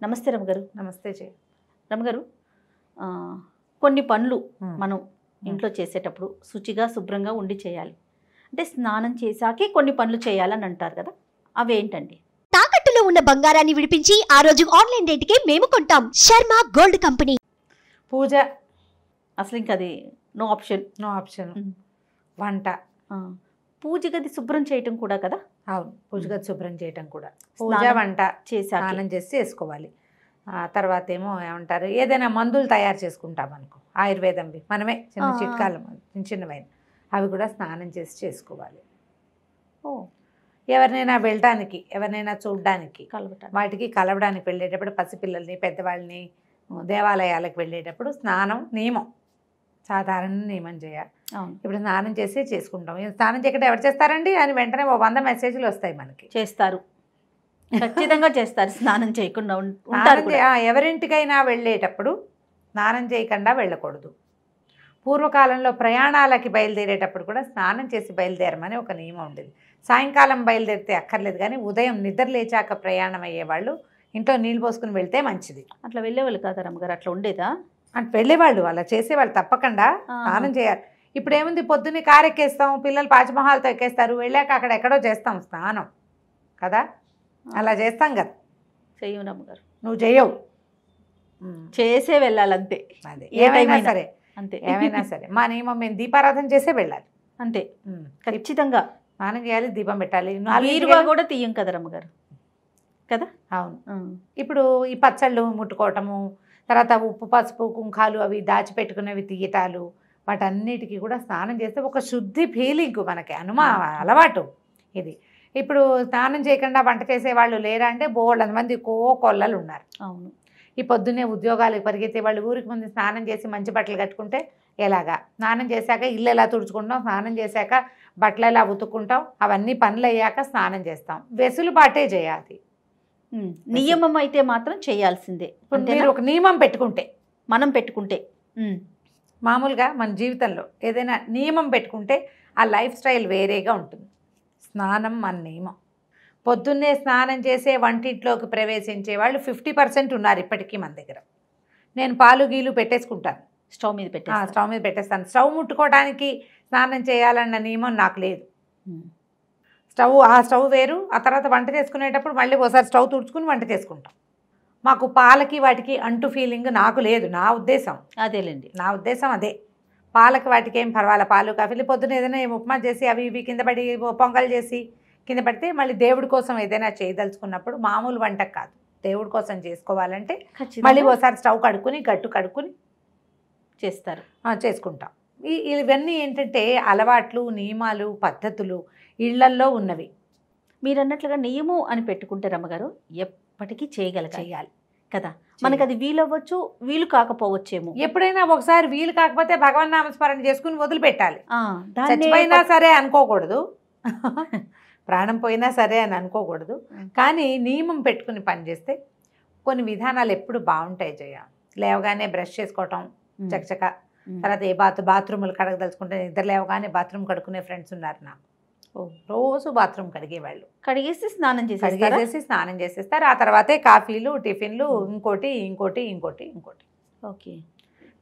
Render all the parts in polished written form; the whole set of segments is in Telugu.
నమస్తే రమగారు. నమస్తే రమగారు, కొన్ని పనులు మనం ఇంట్లో చేసేటప్పుడు శుచిగా శుభ్రంగా ఉండి చేయాలి. అంటే స్నానం చేశాకే కొన్ని పనులు చేయాలని అంటారు కదా, అవేంటండి? తాకట్టులో ఉన్న బంగారాన్ని విడిపించి ఆ రోజు ఆన్లైన్ రేటుకే మేము కొంటాం. Sharma gold company. పూజ అసలు ఇంకా అది నో ఆప్షన్. వంట, పూజ గది శుభ్రం చేయటం కూడా కదా. అవును, పూజ గది శుభ్రం చేయటం కూడా. పూజ వంట స్నానం చేసి చేసుకోవాలి. తర్వాత ఏమో ఏమంటారు, ఏదైనా మందులు తయారు చేసుకుంటాం అనుకో, ఆయుర్వేదంవి మనమే చిన్న చిట్కాలు చిన్నవైన అవి కూడా స్నానం చేసి చేసుకోవాలి. ఎవరినైనా వెళ్ళడానికి, ఎవరినైనా చూడడానికి, వాటికి కలవడానికి వెళ్ళేటప్పుడు, పసిపిల్లల్ని పెద్దవాళ్ళని దేవాలయాలకు వెళ్ళేటప్పుడు స్నానం నియమం, సాధారణ నియమం చేయాలి. ఇప్పుడు స్నానం చేసి చేసుకుంటాం. స్నానం చేయకుండా ఎవరు చేస్తారండి అని వెంటనే 100 మెసేజ్లు వస్తాయి మనకి. చేస్తారు, ఖచ్చితంగా చేస్తారు. స్నానం చేయకుండా ఎవరింటికైనా వెళ్ళేటప్పుడు స్నానం చేయకుండా వెళ్ళకూడదు. పూర్వకాలంలో ప్రయాణాలకి బయలుదేరేటప్పుడు కూడా స్నానం చేసి బయలుదేరమని ఒక నియమం ఉండేది. సాయంకాలం బయలుదేరితే అక్కర్లేదు, కానీ ఉదయం నిద్ర లేచాక ప్రయాణం అయ్యేవాళ్ళు ఇంట్లో నీళ్ళు పోసుకుని వెళ్తే మంచిది. అట్లా వెళ్ళేవాళ్ళు కాదా రమ్మగారు? అట్లా ఉండేదా? అంటే వెళ్ళేవాళ్ళు, అలా చేసేవాళ్ళు, తప్పకుండా స్నానం చేయాలి. ఇప్పుడు ఏముంది, పొద్దున్నే కారు ఎక్కేస్తాం, పిల్లలు పాచిమహాలతో ఎక్కేస్తారు, వెళ్ళాక అక్కడ ఎక్కడో చేస్తాం స్నానం కదా, అలా చేస్తాం కదా. చెయ్యవు రమ్మగారు, నువ్వు చెయ్యవు, చేసే వెళ్ళాలంతే. అదే ఏమైనా సరే, అంతే ఏమైనా సరే మా నియమం, మేము దీపారాధన చేసే వెళ్ళాలి అంతే. ఖచ్చితంగా స్నానం చేయాలి, దీపం పెట్టాలి. బీరువా కూడా తీయం కదా రమ్మగారు కదా. అవును. ఇప్పుడు ఈ పచ్చళ్ళు ముట్టుకోవటము, తర్వాత ఉప్పు పసుపు కుంకాలు అవి దాచిపెట్టుకునేవి తీయటాలు, వాటన్నిటికీ కూడా స్నానం చేస్తే ఒక శుద్ధి ఫీలింగ్ మనకి అలవాటు ఇది. ఇప్పుడు స్నానం చేయకుండా వంట చేసేవాళ్ళు లేరా అంటే బోళ్ళంత మంది కొల్లలు ఉన్నారు. అవును. ఈ పొద్దున్నే ఉద్యోగాలకు పరిగెత్తే వాళ్ళు ఊరికి ముందు స్నానం చేసి మంచి బట్టలు కట్టుకుంటే ఎలాగా, స్నానం చేశాక ఇల్లు ఎలా తుడుచుకుంటాం, స్నానం చేశాక బట్టలు ఎలా ఉతుక్కుంటాం, అవన్నీ పనులు అయ్యాక స్నానం చేస్తాం. వెసులుబాటే చేయాలి. నియమం అయితే మాత్రం చేయాల్సిందే. మీరు ఒక నియమం పెట్టుకుంటే, మనం పెట్టుకుంటే, మామూలుగా మన జీవితంలో ఏదైనా నియమం పెట్టుకుంటే ఆ లైఫ్ స్టైల్ వేరేగా ఉంటుంది. స్నానం మన నియమం. పొద్దున్నే స్నానం చేసే వంటింట్లోకి ప్రవేశించే వాళ్ళు 50% ఉన్నారు ఇప్పటికీ మన దగ్గర. నేను పాలు గీలు పెట్టేసుకుంటాను, స్టవ్ మీద పెట్టేస్తాను. స్టవ్ ముట్టుకోవడానికి స్నానం చేయాలన్న నియమం నాకు లేదు. స్టవ్ వేరు, ఆ తర్వాత వంట చేసుకునేటప్పుడు మళ్ళీ ఒకసారి స్టవ్ తుడుచుకుని వంట చేసుకుంటాం. మాకు పాలకి వాటికి అంటు ఫీలింగ్ నాకు లేదు. నా ఉద్దేశం అదేలేండి, నా ఉద్దేశం అదే. పాలకి వాటికి ఏం పర్వాలే, పాలు కాఫీలు పొద్దున ఏదైనా ఉప్మా చేసి అవి ఇవి కింద పడి పొంగల్ చేసి కింద పడితే మళ్ళీ దేవుడి కోసం ఏదైనా చేయదలుచుకున్నప్పుడు, మామూలు వంటకు కాదు, దేవుడి కోసం చేసుకోవాలంటే మళ్ళీ ఒకసారి స్టవ్ కడుక్కుని చేస్తారు, చేసుకుంటాం. ఇవన్నీ ఏంటంటే అలవాట్లు, నియమాలు, పద్ధతులు ఇళ్లల్లో ఉన్నవి. మీరు అన్నట్లుగా నియమం అని పెట్టుకుంటే రమ్మగారు ఎప్పటికీ చేయాలి కదా. మనకు అది వీలవ్వచ్చు, వీలు కాకపోవచ్చేమో. ఎప్పుడైనా ఒకసారి వీలు కాకపోతే భగవన్ నామస్మరణ చేసుకుని వదిలిపెట్టాలి. చచ్చిపోయినా సరే అనుకోకూడదు, ప్రాణం పోయినా సరే అని అనుకోకూడదు. కానీ నియమం పెట్టుకుని పనిచేస్తే కొన్ని విధానాలు ఎప్పుడు బాగుంటాయి. లేవగానే బ్రష్ చేసుకోవటం చకచక, తర్వాత బాత్రూములు కడగదలుచుకుంటే నిద్ర లేవగానే బాత్రూమ్ కడుక్కునే ఫ్రెండ్స్ ఉన్నారు నాకు. రోజు బాత్రూమ్ కడిగేవాళ్ళు, కడిగేసి స్నానం చేసేస్తారు. ఆ తర్వాతే కాఫీలు, టిఫిన్లు, ఇంకోటి. ఓకే.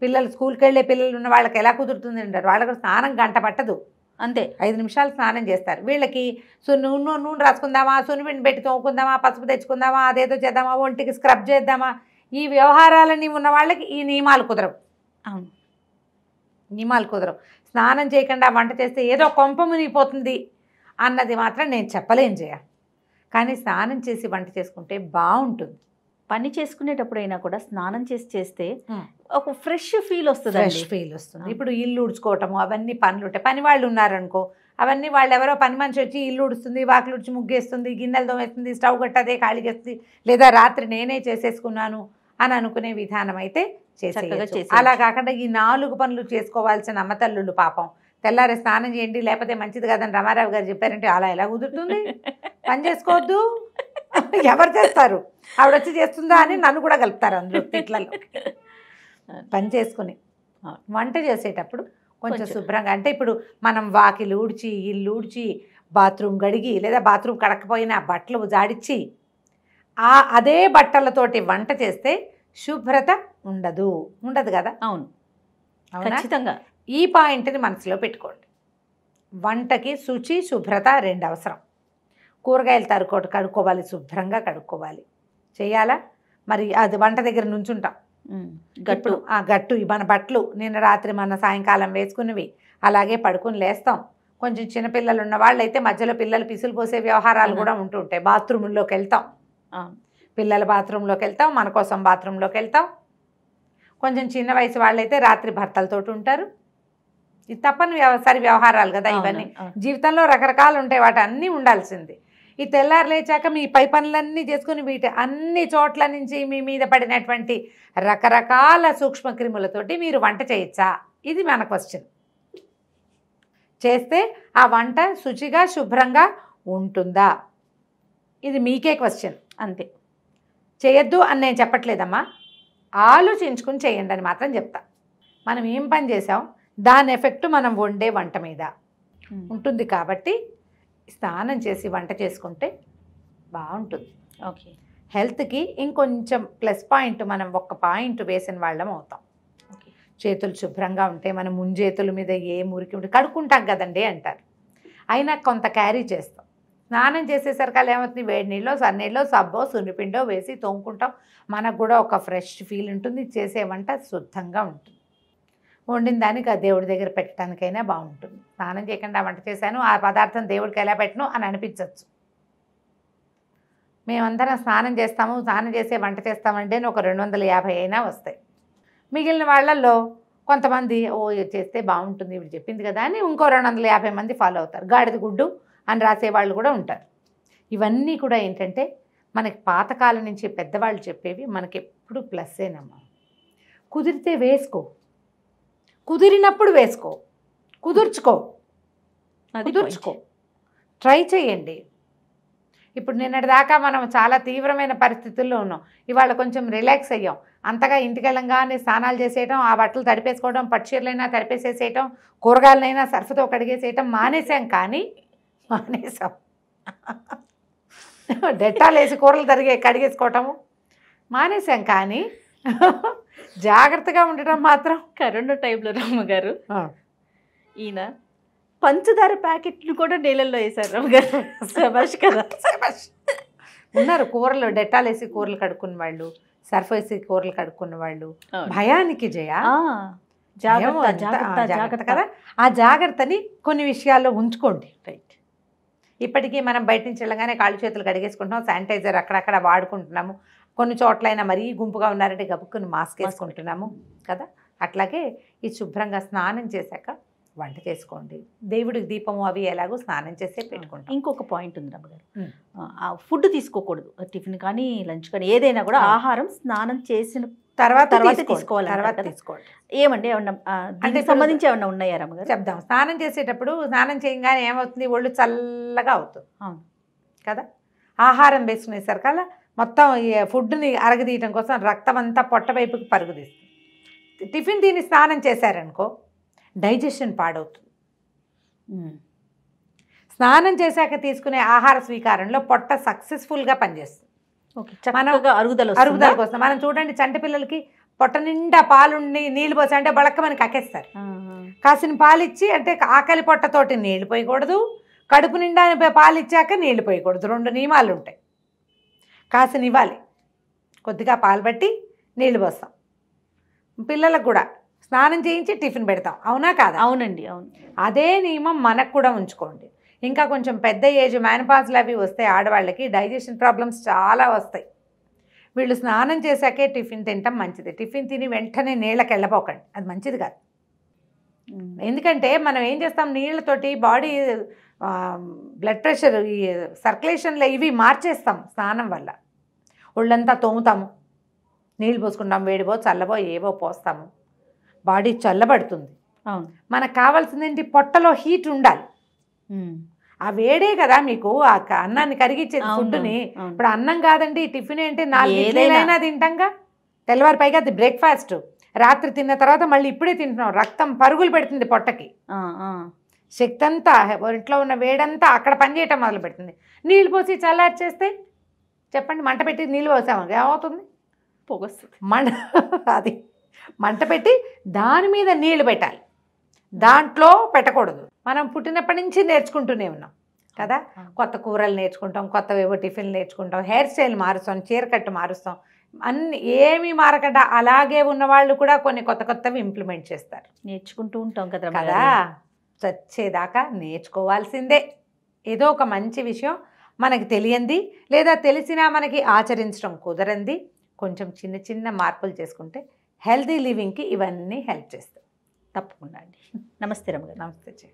పిల్లలు స్కూల్కి వెళ్ళే పిల్లలు ఉన్న వాళ్ళకి ఎలా కుదురుతుంది అంటారు, వాళ్ళకి స్నానం గంట పట్టదు, అంతే 5 నిమిషాలు స్నానం చేస్తారు. వీళ్ళకి నూనె రాసుకుందామా, సున్నిపిండి పెట్టి తోముకుందామా, పసుపు తెచ్చుకుందామా, అదేదో చేద్దామా, ఒంటికి స్క్రబ్ చేద్దామా, ఈ వ్యవహారాలన్నీ ఉన్న వాళ్ళకి ఈ నియమాలు కుదరవు. అవును, నియమాలు కుదరవు. స్నానం చేయకుండా వంట చేస్తే ఏదో కొంప మునిగిపోతుంది అన్నది మాత్రం నేను చెప్పలేను కానీ స్నానం చేసి వంట చేసుకుంటే బాగుంటుంది. పని చేసుకునేటప్పుడైనా కూడా స్నానం చేస్తే ఒక ఫ్రెష్ ఫీల్ వస్తుంది. ఇప్పుడు ఇల్లు ఉడుచుకోవటము అవన్నీ పనులు ఉంటాయి. పని వాళ్ళు ఉన్నారనుకో, అవన్నీ వాళ్ళు ఎవరో పని మనిషి వచ్చి ఇల్లు ఉడుస్తుంది, వాకిలు ఉడిచి ముగ్గేస్తుంది, గిన్నెలు తోమేస్తుంది, స్టవ్ కట్టదే ఖాళీగేస్తుంది, లేదా రాత్రి నేనే చేసేసుకున్నాను అని అనుకునే విధానం అయితే చేసేయచ్చు. అలా కాకుండా ఈ 4 పనులు చేసుకోవాల్సిన అమ్మతల్లుళ్ళు పాపం తెల్లారే స్నానం చేయండి లేకపోతే మంచిది కదని రమారావు గారు చెప్పారంటే అలా ఎలా కుదురుతుంది? పని చేసుకోవద్దు, ఎవరు చేస్తారు, ఆవిడ వచ్చి చేస్తుందా అని నన్ను కూడా కలుపుతారు అందులో తిట్లలో. పని చేసుకుని వంట చేసేటప్పుడు కొంచెం శుభ్రంగా, అంటే ఇప్పుడు మనం వాకిలు ఊడ్చి, ఇల్లు ఊడ్చి, బాత్రూమ్ గడిగి, లేదా బాత్రూమ్ కడకపోయినా బట్టలు జాడిచ్చి అదే బట్టలతోటి వంట చేస్తే శుభ్రత ఉండదు కదా. అవును, అవునా? ఖచ్చితంగా. ఈ పాయింట్ని మనసులో పెట్టుకోండి. వంటకి శుచి శుభ్రత 2 అవసరం. కూరగాయలు కడుక్కోవాలి, శుభ్రంగా కడుక్కోవాలి. చేయాలా? మరి అది వంట దగ్గర నుంచుంటాం, గట్టు మన బట్టలు నిన్న రాత్రి మన సాయంకాలం వేసుకున్నవి అలాగే పడుకుని లేస్తాం. కొంచెం చిన్నపిల్లలు ఉన్న వాళ్ళైతే మధ్యలో పిల్లలు పిసులు పోసే వ్యవహారాలు కూడా ఉంటుంటాయి. బాత్రూంలోకి వెళ్తాం, పిల్లల బాత్రూంలోకి వెళ్తాం, మన కోసం బాత్రూంలోకి వెళ్తాం. కొంచెం చిన్న వయసు వాళ్ళైతే రాత్రి భర్తలతోటి ఉంటారు. ఇది తప్పని వ్యవహారాలు కదా ఇవన్నీ. జీవితంలో రకరకాలు ఉంటాయి, వాటి అన్నీ ఉండాల్సింది. ఈ తెల్లారు లేచాక మీ పై పనులన్నీ చేసుకుని వీటి అన్ని చోట్ల నుంచి మీ మీద పడినటువంటి రకరకాల సూక్ష్మక్రిములతోటి మీరు వంట చేయొచ్చా? ఇది మన క్వశ్చన్. చేస్తే ఆ వంట శుచిగా శుభ్రంగా ఉంటుందా? ఇది మీకే క్వశ్చన్ అంతే. చేయొద్దు అని నేను చెప్పట్లేదమ్మా, ఆలోచించుకుని చేయండి అని మాత్రం చెప్తా. మనం ఏం పని చేసాం దాని ఎఫెక్ట్ మనం వండే వంట మీద ఉంటుంది. కాబట్టి స్నానం చేసి వంట చేసుకుంటే బాగుంటుంది. ఓకే, హెల్త్కి ఇంకొంచెం ప్లస్ పాయింట్. మనం ఒక్క పాయింట్ వేసిన వాళ్ళం అవుతాం. చేతులు శుభ్రంగా ఉంటే మనం ముంజేతుల మీద ఏ మురికి ఉంటే కడుక్కుంటాం కదండి అంటారు. అయినా కొంత క్యారీ చేస్తాం. స్నానం చేసేసరికి ఏమవుతుంది, వేడి నీళ్ళు సన్నీళ్ళు సబ్బో సున్నిపిండో వేసి తోముకుంటాం. మనకు కూడా ఒక ఫ్రెష్ ఫీల్ ఉంటుంది. చేసే వంట శుద్ధంగా ఉంటుంది. వండిన దానికి ఆ దేవుడి దగ్గర పెట్టడానికైనా బాగుంటుంది. స్నానం చేయకుండా వంట చేశాను, ఆ పదార్థం దేవుడికి ఎలా పెట్టను అని అనిపించవచ్చు. మేమందరం స్నానం చేస్తాము, స్నానం చేసే వంట చేస్తామంటే ఒక 250 అయినా వస్తాయి. మిగిలిన వాళ్ళల్లో కొంతమంది చేస్తే బాగుంటుంది ఇప్పుడు చెప్పింది కదా అని ఇంకో 250 మంది ఫాలో అవుతారు. గాడిద గుడ్డు అని రాసేవాళ్ళు కూడా ఉంటారు. ఇవన్నీ కూడా ఏంటంటే మనకి పాతకాలం నుంచి పెద్దవాళ్ళు చెప్పేవి మనకి ఎప్పుడు ప్లస్సేనమ్మా. కుదిరితే వేసుకో, కుదిరినప్పుడు వేసుకో, కుదుర్చుకో, ట్రై చేయండి. ఇప్పుడు నిన్నటి దాకా మనం చాలా తీవ్రమైన పరిస్థితుల్లో ఉన్నాం. ఇవాళ కొంచెం రిలాక్స్ అయ్యాం. అంతగా ఇంటికి వెళ్ళంగానే స్నానాలు చేసేయటం, ఆ బట్టలు తడిపేసుకోవడం, పట్టుచీరలైనా తడిపేసేసేయటం, కూరగాయలైనా సర్ఫతో కడిగేసేయటం మానేసాం. డెట్టాలు వేసి కూరలు కడిగేసుకోవటము మానేసాం. కానీ జాగ్రత్తగా ఉండటం మాత్రం. కరోనా టైంలో రమ్మగారు ఈయన పంచదార ప్యాకెట్లు కూడా నీళ్ళల్లో వేశారు రమ్మగారు. శభాష్ కదా. ఉన్నారు కూరలు డెట్టాలు వేసి కూరలు కడుక్కున్న వాళ్ళు, సర్ఫ్ వేసి కూరలు కడుక్కున్న వాళ్ళు. భయానికి జాగ్రత్త కదా. ఆ జాగ్రత్తని కొన్ని విషయాల్లో ఉంచుకోండి. రైట్. ఇప్పటికీ మనం బయట నుంచి వెళ్ళగానే కాళ్ళు చేతులు కడిగేసుకుంటున్నాం, శానిటైజర్ అక్కడక్కడ వాడుకుంటున్నాము. కొన్ని చోట్లైనా మరీ గుంపుగా ఉన్నారంటే గబుక్కుని మాస్క్ వేసుకుంటున్నాము కదా. అట్లాగే ఈ శుభ్రంగా స్నానం చేశాక వంట చేసుకోండి. దేవుడికి దీపము అవి ఎలాగో స్నానం చేసే పెట్టుకుంటాం. ఇంకొక పాయింట్ ఉంది రమ్మగారు, ఫుడ్ తీసుకోకూడదు. టిఫిన్ కానీ లంచ్ కానీ ఏదైనా కూడా ఆహారం స్నానం చేసిన తర్వాత తీసుకోవాలి. ఏమండి ఏమన్నా సంబంధించి ఏమన్నా ఉన్నాయా రమ్మగారు? చెప్దాం. స్నానం చేసేటప్పుడు స్నానం చేయగానే ఏమవుతుంది, ఒళ్ళు చల్లగా అవుతుంది. అవును కదా. ఆహారం వేసుకునేసరికల్లా మొత్తం ఫుడ్ని అరగదీయటం కోసం రక్తం అంతా పొట్ట వైపుకి పరుగుదీస్తుంది. టిఫిన్ తిని స్నానం చేశారనుకో డైజెషన్ పాడవుతుంది. స్నానం చేశాక తీసుకునే ఆహార స్వీకారంలో పొట్ట సక్సెస్ఫుల్గా పనిచేస్తుంది. అరుగుదల కోసం మనం చూడండి, చంటి పిల్లలకి పొట్ట నిండా పాలుండి నీళ్ళు పోసి అంటే బళక్కమని కక్కేస్తారు. కాసిన పాలు ఇచ్చి అంటే ఆకలి పొట్టతోటి నీళ్లు పోయకూడదు, కడుపు నిండా పాలు ఇచ్చాక నీళ్లు పోయకూడదు. 2 నియమాలు ఉంటాయి. కాసిన ఇవ్వాలి, కొద్దిగా పాలు బట్టి నీళ్లు పోస్తాం. పిల్లలకు కూడా స్నానం చేయించి టిఫిన్ పెడతాం, అవునా కాదా? అవునండి, అవును. అదే నియమం మనకు కూడా ఉంచుకోండి. ఇంకా కొంచెం పెద్ద ఏజ్ మెనోపాజ్లు అవి వస్తాయి ఆడవాళ్ళకి, డైజెషన్ ప్రాబ్లమ్స్ చాలా వస్తాయి. వీళ్ళు స్నానం చేశాకే టిఫిన్ తినటం మంచిది. టిఫిన్ తిని వెంటనే నీళ్ళకి వెళ్ళపోకండి, అది మంచిది కాదు. ఎందుకంటే మనం ఏం చేస్తాం, నీళ్ళతోటి బాడీ బ్లడ్ ప్రెషర్ ఈ సర్క్యులేషన్లో ఇవి మార్చేస్తాం. స్నానం వల్ల ఒళ్ళంతా తోముతాము, నీళ్ళు పోసుకుంటాం, వేడిపో చల్లబో ఏవో పోస్తాము, బాడీ చల్లబడుతుంది. అవును. మనకు కావాల్సింది ఏంటి, పొట్టలో హీట్ ఉండాలి. ఆ వేడే కదా మీకు ఆ అన్నాన్ని కరిగించేది ఫుడ్ని. ఇప్పుడు అన్నం కాదండి, టిఫిన్ ఏంటి 4 ఇడ్లీలైనా తింటాంగా. తెల్లవారి పైగా అది బ్రేక్ఫాస్ట్. రాత్రి తిన్న తర్వాత మళ్ళీ ఇప్పుడే తింటున్నాం. రక్తం పరుగులు పెడుతుంది పొట్టకి. శక్తి అంతా ఇంట్లో ఉన్న వేడంతా అక్కడ పనిచేయటం మొదలు పెడుతుంది. నీళ్ళు పోసి చల్లారి చేస్తే చెప్పండి, మంట పెట్టి నీళ్ళు పోసాము ఏమవుతుంది? పొగొస్తుంది. అది మంట పెట్టి దాని మీద నీళ్లు పెట్టాలి, దాంట్లో పెట్టకూడదు. మనం పుట్టినప్పటి నుంచి నేర్చుకుంటూనే ఉన్నాం కదా, కొత్త కూరలు నేర్చుకుంటాం, కొత్తవేవో టిఫిన్లు నేర్చుకుంటాం, హెయిర్ స్టైల్ మారుస్తాం, చీర కట్టు మారుస్తాం, అన్ని ఏమీ మారకుండా అలాగే ఉన్న వాళ్ళు కూడా కొన్ని కొత్త కొత్తవి ఇంప్లిమెంట్ చేస్తారు. నేర్చుకుంటూ ఉంటాం కదా కదా, చచ్చేదాకా నేర్చుకోవాల్సిందే. ఏదో ఒక మంచి విషయం మనకి తెలియంది లేదా తెలిసినా మనకి ఆచరించడం కుదరంది కొంచెం చిన్న చిన్న మార్పులు చేసుకుంటే హెల్తీ లివింగ్కి ఇవన్నీ హెల్ప్ చేస్తాయి. తప్పకుండా అండి. నమస్తే రమగారు. నమస్తే.